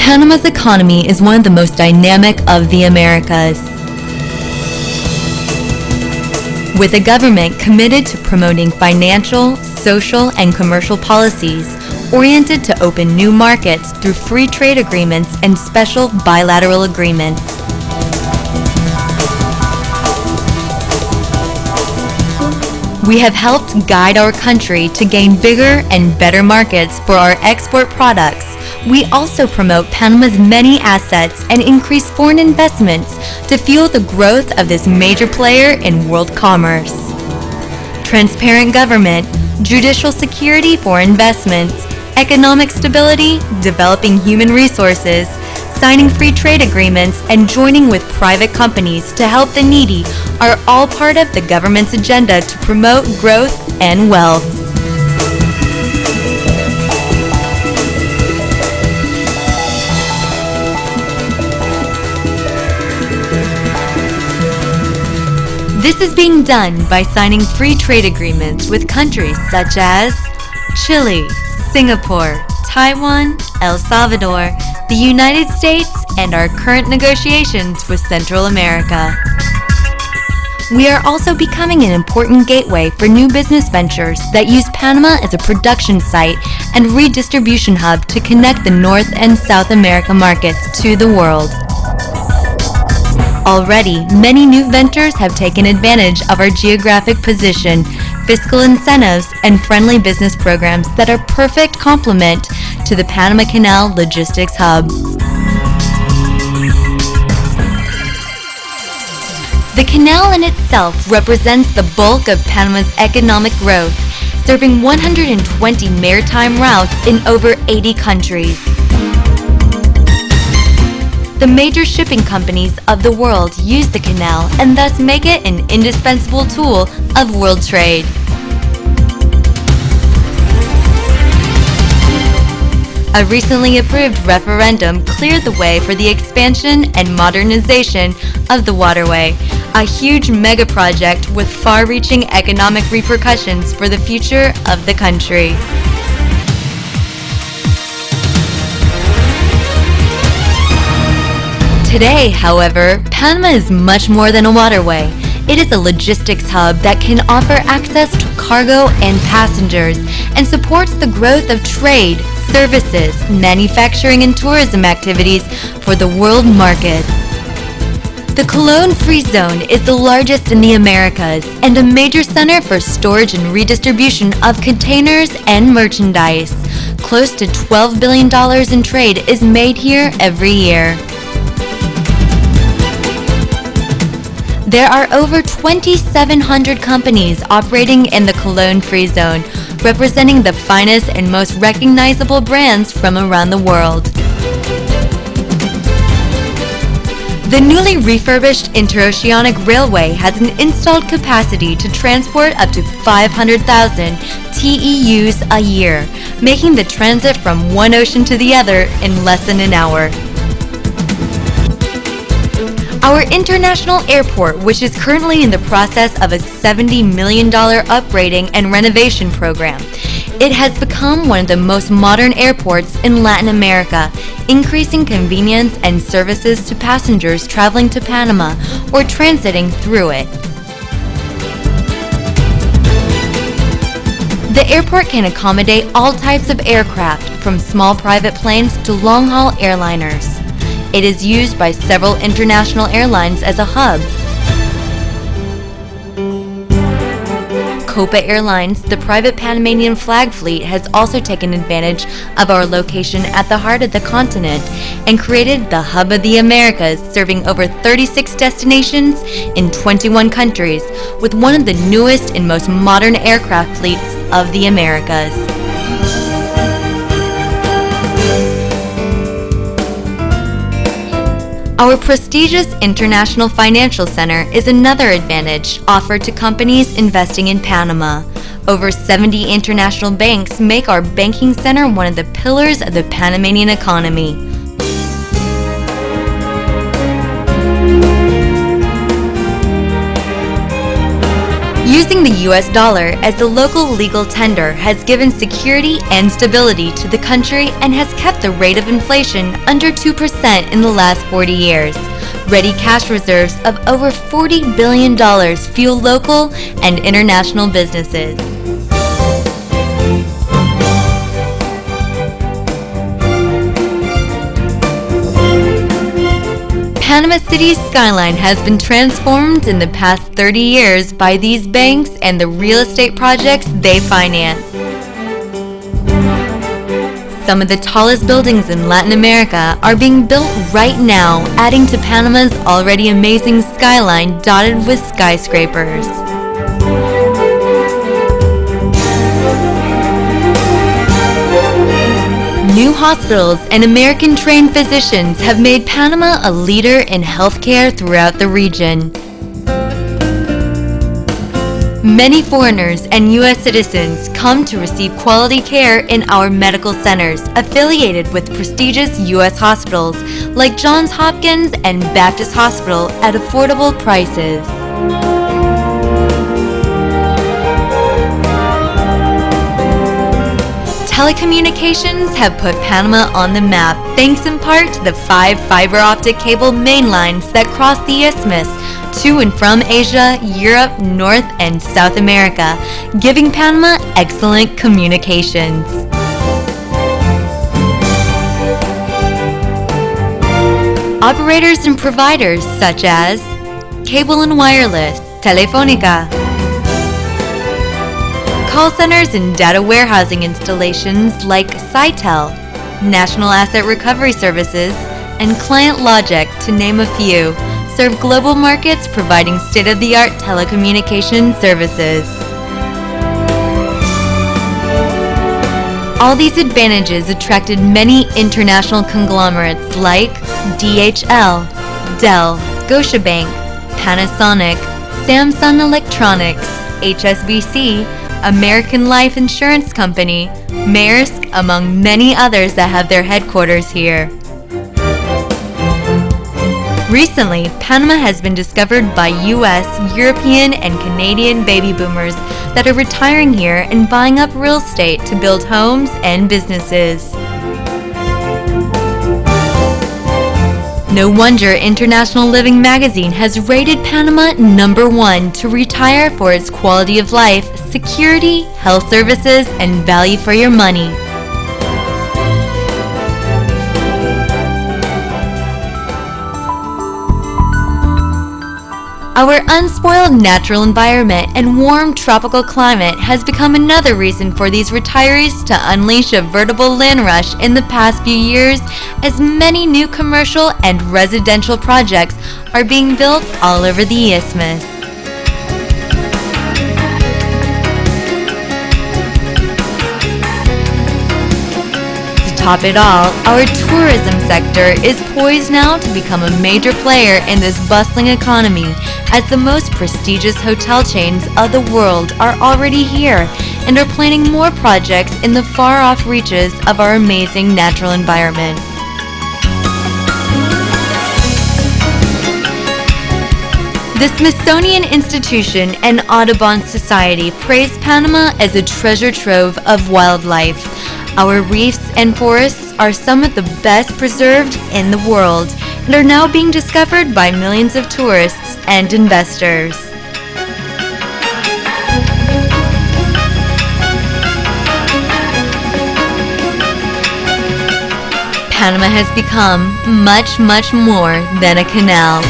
Panama's economy is one of the most dynamic of the Americas. With a government committed to promoting financial, social, and commercial policies oriented to open new markets through free trade agreements and special bilateral agreements. We have helped guide our country to gain bigger and better markets for our export products. We also promote Panama's many assets and increase foreign investments to fuel the growth of this major player in world commerce. Transparent government, judicial security for investments, economic stability, developing human resources, signing free trade agreements, and joining with private companies to help the needy are all part of the government's agenda to promote growth and wealth. This is being done by signing free trade agreements with countries such as Chile, Singapore, Taiwan, El Salvador, the United States, and our current negotiations with Central America. We are also becoming an important gateway for new business ventures that use Panama as a production site and redistribution hub to connect the North and South America markets to the world. Already, many new ventures have taken advantage of our geographic position, fiscal incentives, and friendly business programs that are perfect complement to the Panama Canal logistics hub. The canal in itself represents the bulk of Panama's economic growth, serving 120 maritime routes in over 80 countries. The major shipping companies of the world use the canal and thus make it an indispensable tool of world trade. A recently approved referendum cleared the way for the expansion and modernization of the waterway, a huge mega project with far-reaching economic repercussions for the future of the country. Today, however, Panama is much more than a waterway. It is a logistics hub that can offer access to cargo and passengers and supports the growth of trade, services, manufacturing, and tourism activities for the world markets. The Colon Free Zone is the largest in the Americas and a major center for storage and redistribution of containers and merchandise. Close to $12 billion in trade is made here every year. There are over 2,700 companies operating in the Colon Free Zone, representing the finest and most recognizable brands from around the world. The newly refurbished Interoceanic Railway has an installed capacity to transport up to 500,000 TEUs a year, making the transit from one ocean to the other in less than an hour. Our international airport, which is currently in the process of a $70 million upgrading and renovation program. It has become one of the most modern airports in Latin America, increasing convenience and services to passengers traveling to Panama or transiting through it. The airport can accommodate all types of aircraft, from small private planes to long-haul airliners. It is used by several international airlines as a hub. Copa Airlines, the private Panamanian flag fleet, has also taken advantage of our location at the heart of the continent and created the Hub of the Americas, serving over 36 destinations in 21 countries, with one of the newest and most modern aircraft fleets of the Americas. Our prestigious International Financial Center is another advantage offered to companies investing in Panama. Over 70 international banks make our banking center one of the pillars of the Panamanian economy. Using the US dollar as the local legal tender has given security and stability to the country and has kept the rate of inflation under 2% in the last 40 years. Ready cash reserves of over $40 billion fuel local and international businesses. Panama City's skyline has been transformed in the past 30 years by these banks and the real estate projects they finance. Some of the tallest buildings in Latin America are being built right now, adding to Panama's already amazing skyline dotted with skyscrapers. New hospitals and American-trained physicians have made Panama a leader in healthcare throughout the region. Many foreigners and U.S. citizens come to receive quality care in our medical centers affiliated with prestigious U.S. hospitals like Johns Hopkins and Baptist Hospital at affordable prices. Telecommunications have put Panama on the map thanks in part to the 5 fiber optic cable main lines that cross the isthmus to and from Asia, Europe, North and South America, giving Panama excellent communications. Operators and providers such as Cable and Wireless, Telefónica, call centers and data warehousing installations like Cytel, National Asset Recovery Services, and Client Logic, to name a few, serve global markets providing state-of-the-art telecommunication services. All these advantages attracted many international conglomerates like DHL, Dell, Scotiabank, Panasonic, Samsung Electronics, HSBC, American Life Insurance Company, Maersk, among many others that have their headquarters here. Recently, Panama has been discovered by U.S., European, and Canadian baby boomers that are retiring here and buying up real estate to build homes and businesses. No wonder International Living magazine has rated Panama #1 to retire for its quality of life, security, health services, and value for your money. Our unspoiled natural environment and warm tropical climate has become another reason for these retirees to unleash a veritable land rush in the past few years, as many new commercial and residential projects are being built all over the isthmus. To top it all, our tourism sector is poised now to become a major player in this bustling economy, as the most prestigious hotel chains of the world are already here and are planning more projects in the far-off reaches of our amazing natural environment. The Smithsonian Institution and Audubon Society praise Panama as a treasure trove of wildlife. Our reefs and forests are some of the best preserved in the world and are now being discovered by millions of tourists and investors. Panama has become much, much more than a canal.